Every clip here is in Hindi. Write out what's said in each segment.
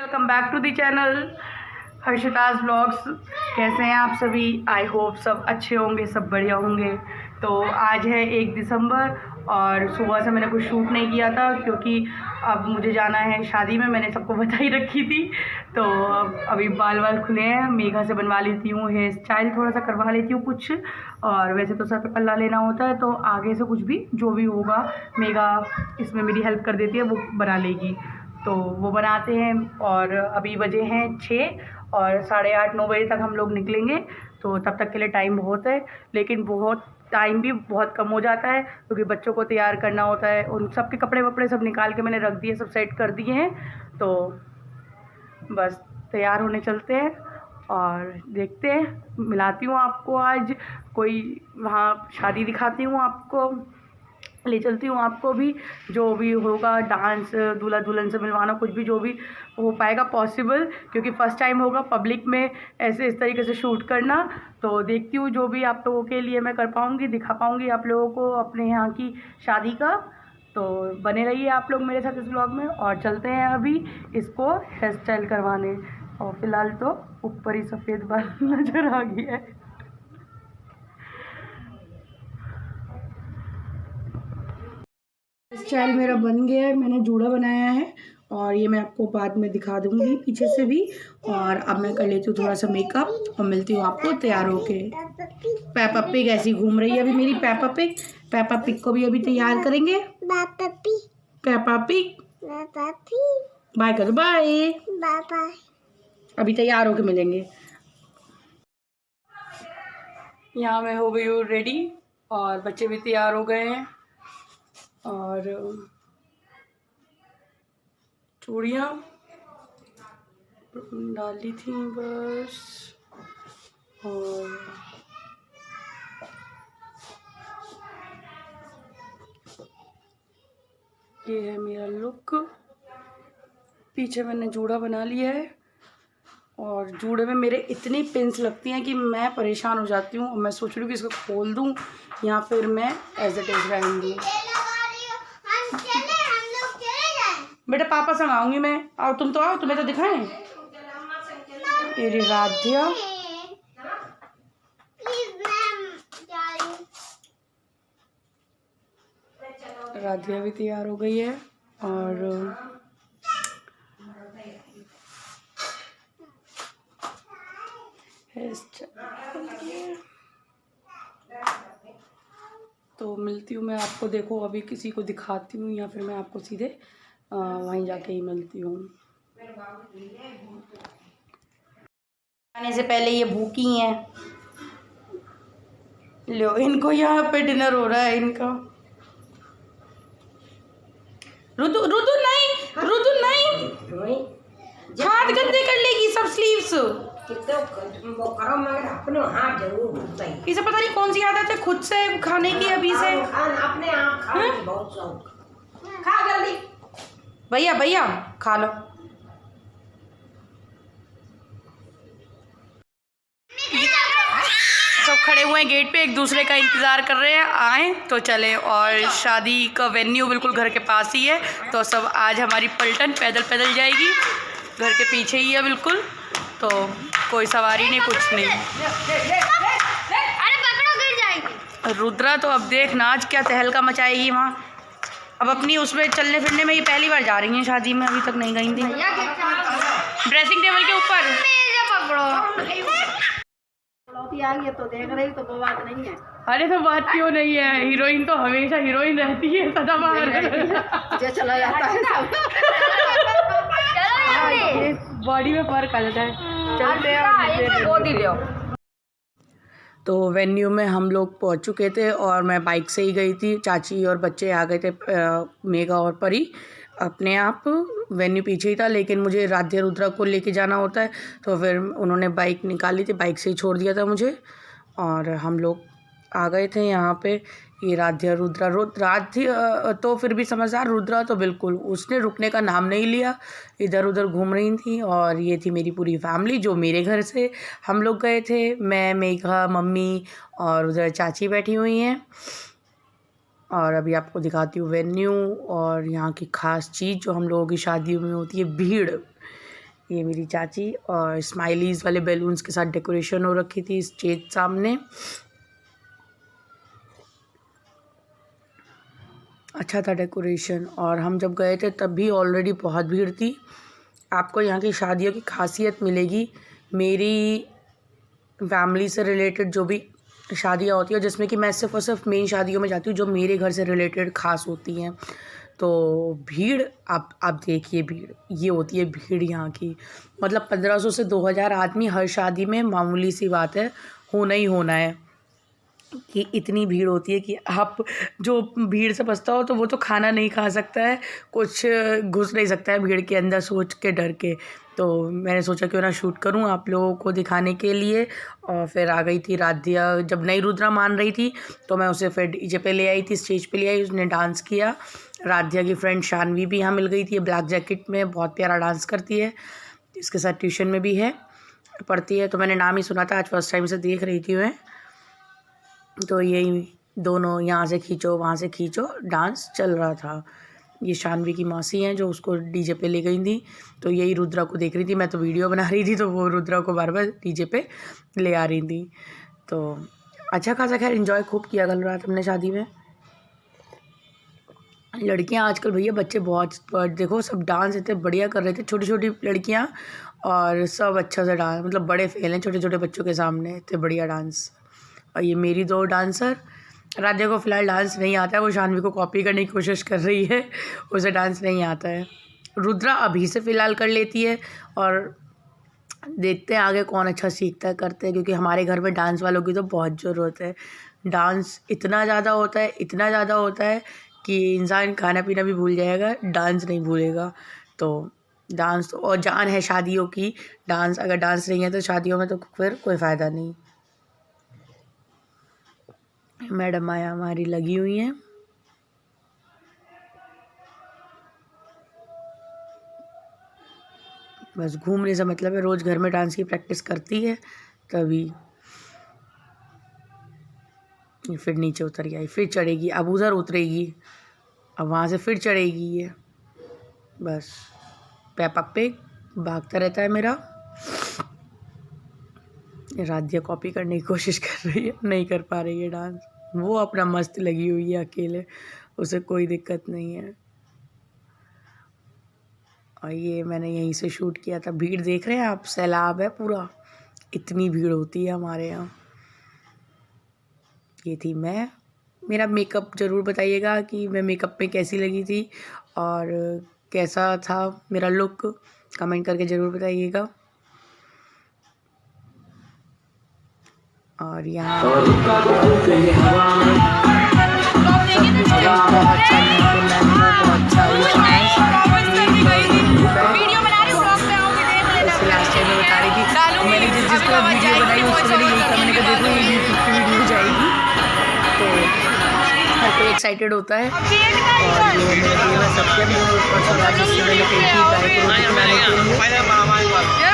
Welcome back to the channel Harshita's blogs. कैसे हैं आप सभी? आई होप सब अच्छे होंगे, सब बढ़िया होंगे। तो आज है 1 दिसंबर और सुबह से मैंने कुछ शूट नहीं किया था क्योंकि अब मुझे जाना है शादी में। मैंने सबको बता ही रखी थी। तो अभी बाल वाल खुले हैं, मेघा से बनवा लेती हूँ, हेयर स्टाइल थोड़ा सा करवा लेती हूँ कुछ। और वैसे तो सर पे पल्ला लेना होता है, तो आगे से कुछ भी जो भी होगा मेघा इसमें मेरी हेल्प कर देती है, वो बना लेगी। तो वो बनाते हैं और अभी बजे हैं 6 और 8:30-9 बजे तक हम लोग निकलेंगे। तो तब तक के लिए टाइम बहुत है, लेकिन बहुत टाइम भी बहुत कम हो जाता है क्योंकि बच्चों को तैयार करना होता है। उन सबके कपड़े वपड़े सब निकाल के मैंने रख दिए, सब सेट कर दिए हैं। तो बस तैयार होने चलते हैं और देखते हैं, मिलाती हूँ आपको आज कोई वहाँ शादी दिखाती हूँ, आपको ले चलती हूँ। आपको भी जो भी होगा, डांस, दूल्हा दुल्हन से मिलवाना, कुछ भी जो भी हो पाएगा पॉसिबल, क्योंकि फ़र्स्ट टाइम होगा पब्लिक में ऐसे इस तरीके से शूट करना। तो देखती हूँ जो भी आप लोगों के लिए मैं कर पाऊँगी, दिखा पाऊँगी आप लोगों को अपने यहाँ की शादी का। तो बने रहिए आप लोग मेरे साथ इस ब्लॉग में और चलते हैं अभी इसको हेयर स्टाइल करवाने। और फिलहाल तो ऊपर ही सफ़ेद बाल नज़र आ गया है। स्टाइल मेरा बन गया है, मैंने जूड़ा बनाया है और ये मैं आपको बाद में दिखा दूंगी पीछे से भी। और अब मैं कर लेती हूँ थोड़ा सा मेकअप और मिलती हूँ आपको तैयार होके। पेपा पिग ऐसी घूम रही है अभी मेरी पेपा पिग। पेपा पिग को भी अभी तैयार करेंगे। पेपा पिग बाय कर, बाय। अभी तैयार होके मिलेंगे। यहाँ मैं हो गई हूँ रेडी और बच्चे भी तैयार हो गए हैं और चूड़ियाँ डाली थी बस। और ये है मेरा लुक। पीछे मैंने जूड़ा बना लिया है और जूड़े में मेरे इतनी पिंस लगती हैं कि मैं परेशान हो जाती हूँ। मैं सोच रही हूँ कि इसको खोल दूँ या फिर मैं एज इट इज़ रहने दूँ। बेटा पापा संग आऊँगी मैं, और तुम तो आओ, तुम्हें तो दिखाएं। ये राध्या, राधिया भी तैयार हो गई है और तो मिलती हूँ मैं आपको। देखो अभी किसी को दिखाती हूँ या फिर मैं आपको सीधे वहीं जाके ही मिलती हूँ। आने से पहले ये भूखी हैं। लो, इनको यहाँ पे डिनर हो रहा है इनका। रुदु रुदु नहीं, रुदु नहीं, हाथ गंदे कर लेगी सब स्लीव्स। इसे पता नहीं कौन सी आदत है खुद से खाने की अभी से। अपने आप खा जल्दी भैया, भैया खा लो। सब खड़े हुए हैं गेट पे, एक दूसरे का इंतज़ार कर रहे हैं आए तो चले। और शादी का वेन्यू बिल्कुल घर के पास ही है, तो सब आज हमारी पलटन पैदल पैदल जाएगी। घर के पीछे ही है बिल्कुल, तो कोई सवारी नहीं, कुछ नहीं। अरे पकड़ो, गिर जाएगी। रुद्रा तो अब देख नाच क्या तहलका मचाएगी वहाँ। अब अपनी उसमें चलने फिरने में ये पहली बार जा रही हैं शादी में, अभी तक नहीं गई थी। ड्रेसिंग टेबल के ऊपर आ गया तो देख रही, तो वो बात नहीं है। अरे तो बात क्यों नहीं है, हीरोइन तो हमेशा हीरोइन रहती है सदाबहार। जो चला जाता है सब। बॉडी में फर्क आ जाता है। चलते हैं। तो वेन्यू में हम लोग पहुंच चुके थे और मैं बाइक से ही गई थी। चाची और बच्चे आ गए थे, मेघा और परी अपने आप। वेन्यू पीछे ही था, लेकिन मुझे राध्या रुद्रा को लेके जाना होता है, तो फिर उन्होंने बाइक निकाली थी, बाइक से ही छोड़ दिया था मुझे और हम लोग आ गए थे यहाँ पे। ये राध्या रुद्रा, राध्या तो फिर भी समझदार, रुद्रा तो बिल्कुल उसने रुकने का नाम नहीं लिया, इधर उधर घूम रही थी। और ये थी मेरी पूरी फैमिली जो मेरे घर से हम लोग गए थे। मैं, मेघा, मम्मी और उधर चाची बैठी हुई हैं। और अभी आपको दिखाती हूँ वेन्यू और यहाँ की ख़ास चीज़ जो हम लोगों की शादियों में होती है, भीड़। ये मेरी चाची, और स्माइलीज़ वाले बैलून्स के साथ डेकोरेशन हो रखी थी स्टेज सामने। अच्छा था डेकोरेशन। और हम जब गए थे तब भी ऑलरेडी बहुत भीड़ थी। आपको यहाँ की शादियों की खासियत मिलेगी। मेरी फैमिली से रिलेटेड जो भी शादियाँ होती हैं, जिसमें कि मैं सिर्फ और सिर्फ मेन शादियों में जाती हूँ जो मेरे घर से रिलेटेड ख़ास होती हैं, तो भीड़ आप देखिए, भीड़ ये होती है भीड़ यहाँ की। मतलब 1500 से 2000 आदमी हर शादी में मामूली सी बात है, होना ही होना है कि इतनी भीड़ होती है कि आप जो भीड़ से बचता हो तो वो तो खाना नहीं खा सकता है, कुछ घुस नहीं सकता है भीड़ के अंदर सोच के डर के। तो मैंने सोचा क्यों ना शूट करूं आप लोगों को दिखाने के लिए। और फिर आ गई थी राधिया, जब नई रुद्रा मान रही थी तो मैं उसे फिर डीजे पे ले आई थी, स्टेज पे ले आई, उसने डांस किया। राधिया की फ्रेंड शानवी भी यहाँ मिल गई थी, ब्लैक जैकेट में, बहुत प्यारा डांस करती है, इसके साथ ट्यूशन में भी है, पढ़ती है। तो मैंने नाम ही सुना था, आज फर्स्ट टाइम से देख रही थी मैं। तो यही दोनों यहाँ से खींचो वहाँ से खींचो डांस चल रहा था। ये शानवी की मौसी हैं जो उसको डीजे पे ले गई थी। तो यही रुद्रा को देख रही थी, मैं तो वीडियो बना रही थी, तो वो रुद्रा को बार बार डीजे पे ले आ रही थी। तो अच्छा खासा खैर इन्जॉय खूब किया कल रात हमने शादी में। लड़कियां आजकल भैया बच्चे बहुत देखो सब डांस इतने बढ़िया कर रहे थे, छोटी छोटी लड़कियां, और सब अच्छा से डांस, मतलब बड़े फेल हैं छोटे छोटे बच्चों के सामने, इतने बढ़िया डांस। और ये मेरी दो डांसर, राधिया को फ़िलहाल डांस नहीं आता है, वो शानवी को कॉपी करने की कोशिश कर रही है, उसे डांस नहीं आता है। रुद्रा अभी से फ़िलहाल कर लेती है, और देखते हैं आगे कौन अच्छा सीखता है, करते हैं, क्योंकि हमारे घर में डांस वालों की तो बहुत ज़रूरत है। डांस इतना ज़्यादा होता है, इतना ज़्यादा होता है कि इंसान खाना पीना भी भूल जाएगा, डांस नहीं भूलेगा। तो डांस तो और जान है शादियों की, डांस अगर डांस नहीं है तो शादियों में तो फिर कोई फ़ायदा नहीं। मैडम आया हमारी लगी हुई हैं। बस घूमने से मतलब है, रोज़ घर में डांस की प्रैक्टिस करती है तभी। फिर नीचे उतर गई, फिर चढ़ेगी, अब उधर उतरेगी, अब वहाँ से फिर चढ़ेगी। ये बस पेपा पिग भागता रहता है मेरा। राधिया कॉपी करने की कोशिश कर रही है, नहीं कर पा रही है डांस, वो अपना मस्त लगी हुई है अकेले, उसे कोई दिक्कत नहीं है। और ये मैंने यहीं से शूट किया था। भीड़ देख रहे हैं आप, सैलाब है पूरा, इतनी भीड़ होती है हमारे यहाँ। ये थी मैं, मेरा मेकअप ज़रूर बताइएगा कि मैं मेकअप में कैसी लगी थी और कैसा था मेरा लुक, कमेंट करके ज़रूर बताइएगा। और यहाँ लास्ट टाइम में बता रही थी, मैंने जिसको वीडियो बनाई उसको मैंने यही कहा, मैंने कहा देखो ये यूट्यूब की वीडियो जाएगी, तो हर कोई एक्साइटेड होता है। और ये मेरे लिए मैं सबके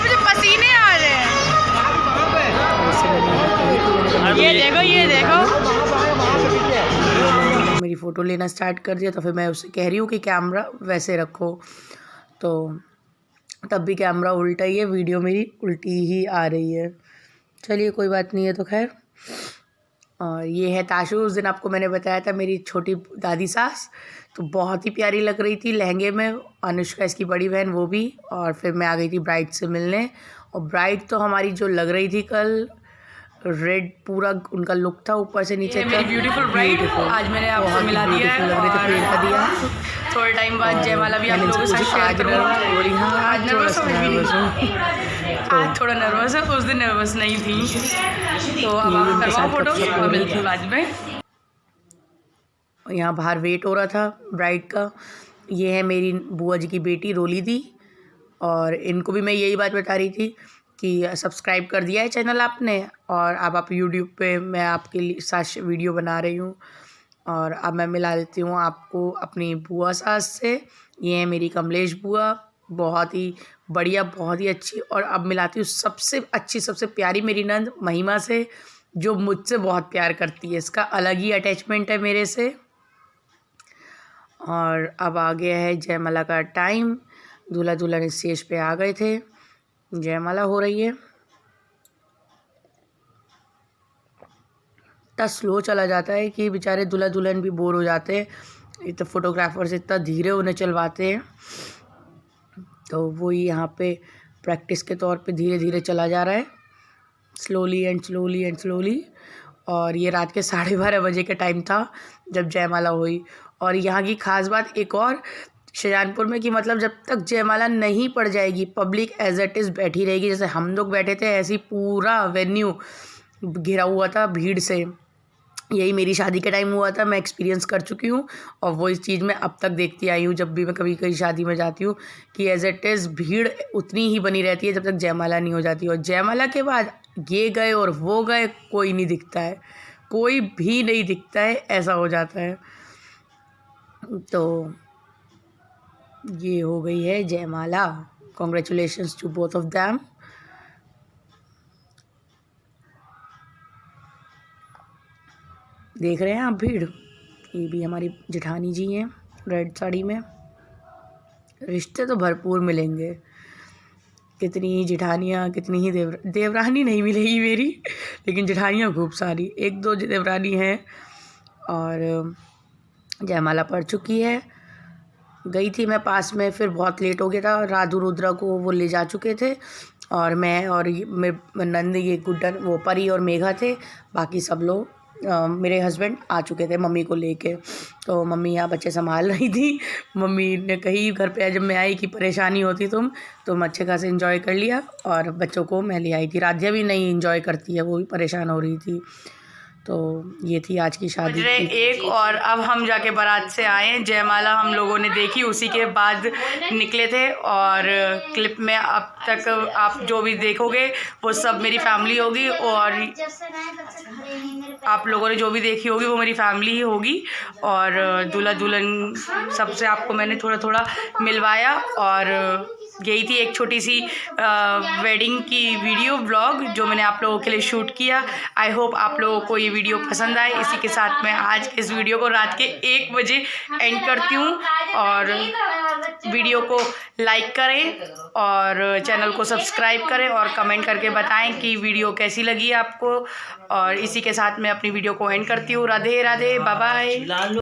मुझे पसीने आ रहे हैं। ये देखो ये देखो, मेरी फ़ोटो लेना स्टार्ट कर दिया, तो फिर मैं उससे कह रही हूँ कि कैमरा वैसे रखो, तो तब भी कैमरा उल्टा ही है, वीडियो मेरी उल्टी ही आ रही है। चलिए कोई बात नहीं है। तो खैर, और ये है ताशु, उस दिन आपको मैंने बताया था मेरी छोटी दादी सास, तो बहुत ही प्यारी लग रही थी लहंगे में। अनुष्का इसकी बड़ी बहन वो भी, और फिर मैं आ गई थी ब्राइड से मिलने। और ब्राइड तो हमारी जो लग रही थी कल, रेड पूरा उनका लुक था ऊपर से नीचे तक। मेरी ब्यूटीफुल ब्राइड आज मैंने आपको मिला दिया है, और थोड़े टाइम बाद जयमाला भी आप लोगों के साथ शेयर करूँगा। आज नर्वस आज थोड़ा नर्वस है, उस दिन नर्वस नहीं थी। तो अब आप करवाओ फोटो और मिलती हूँ बाद में। यहाँ बाहर वेट हो रहा था ब्राइड का। ये है मेरी बुआ जी की बेटी रोली दी, और इनको भी मैं यही बात बता रही थी कि सब्सक्राइब कर दिया है चैनल आपने, और अब आप यूट्यूब पे मैं आपके लिए साथ वीडियो बना रही हूँ। और अब मैं मिला देती हूँ आपको अपनी बुआ सास से। ये है मेरी कमलेश बुआ, बहुत ही बढ़िया, बहुत ही अच्छी। और अब मिलाती हूँ सबसे अच्छी, सबसे प्यारी मेरी नंद महिमा से, जो मुझसे बहुत प्यार करती है, इसका अलग ही अटैचमेंट है मेरे से। और अब आ गया है जयमाला का टाइम, दूल्हा दुल्हन स्टेज पे आ गए थे। जयमाला हो रही है। इतना स्लो चला जाता है कि बेचारे दूल्हा दुल्हन भी बोर हो जाते हैं। इतना फोटोग्राफर्स इतना धीरे उन्हें चलवाते हैं, तो वही यहाँ पे प्रैक्टिस के तौर पे धीरे धीरे चला जा रहा है, slowly and slowly and slowly. और ये रात के 12:30 बजे का टाइम था जब जयमाला हुई। और यहाँ की ख़ास बात एक और शाहजहानपुर में कि मतलब जब तक जयमाला नहीं पड़ जाएगी पब्लिक एज इट इज़ बैठी रहेगी। जैसे हम लोग बैठे थे ऐसे ही पूरा वेन्यू घिरा हुआ था भीड़ से। यही मेरी शादी के टाइम हुआ था, मैं एक्सपीरियंस कर चुकी हूँ और वो इस चीज़ में अब तक देखती आई हूँ जब भी मैं कभी कहीं शादी में जाती हूँ कि एज इट इज़ भीड़ उतनी ही बनी रहती है जब तक जयमाला नहीं हो जाती। और जयमाला के बाद ये गए और वो गए, कोई नहीं दिखता है, कोई भी नहीं दिखता है, ऐसा हो जाता है। तो ये हो गई है जयमाला। Congratulations to both of them. देख रहे हैं आप भीड़, ये भी हमारी जेठानी जी हैं रेड साड़ी में। रिश्ते तो भरपूर मिलेंगे, कितनी ही जेठानियाँ, कितनी ही देवरानी नहीं मिलेगी मेरी, लेकिन जेठानियाँ खूब सारी, 1-2 देवरानी हैं। और जयमाला पड़ चुकी है। गई थी मैं पास में, फिर बहुत लेट हो गया था। राधु रुद्रा को वो ले जा चुके थे और मैं और मेरे नंद, ये गुड्डन, वो परी और मेघा थे। बाकी सब लोग मेरे हस्बैंड आ चुके थे मम्मी को लेके। तो मम्मी यहाँ बच्चे संभाल रही थी। मम्मी ने कही घर पे जब मैं आई कि परेशानी होती तुम अच्छे खासे एंजॉय कर लिया। और बच्चों को मैं ले आई थी। राध्या भी नहीं एंजॉय करती है, वो भी परेशान हो रही थी। तो ये थी आज की शादी की। एक और अब हम जाके बारात से आए। जयमाला हम लोगों ने देखी, उसी के बाद निकले थे। और क्लिप में अब तक आप जो भी देखोगे वो सब मेरी फैमिली होगी, और आप लोगों ने जो भी देखी होगी वो मेरी फैमिली ही होगी। और दूल्हा दुल्हन सबसे आपको मैंने थोड़ा थोड़ा मिलवाया। और यही थी एक छोटी सी वेडिंग की वीडियो ब्लॉग जो मैंने आप लोगों के लिए शूट किया। आई होप आप लोगों को ये वीडियो पसंद आए। इसी के साथ मैं आज इस वीडियो को रात के 1 बजे एंड करती हूँ। और वीडियो को लाइक करें और चैनल को सब्सक्राइब करें और कमेंट करके बताएं कि वीडियो कैसी लगी आपको। और इसी के साथ मैं अपनी वीडियो को एंड करती हूँ। Radhe Radhe, bye bye.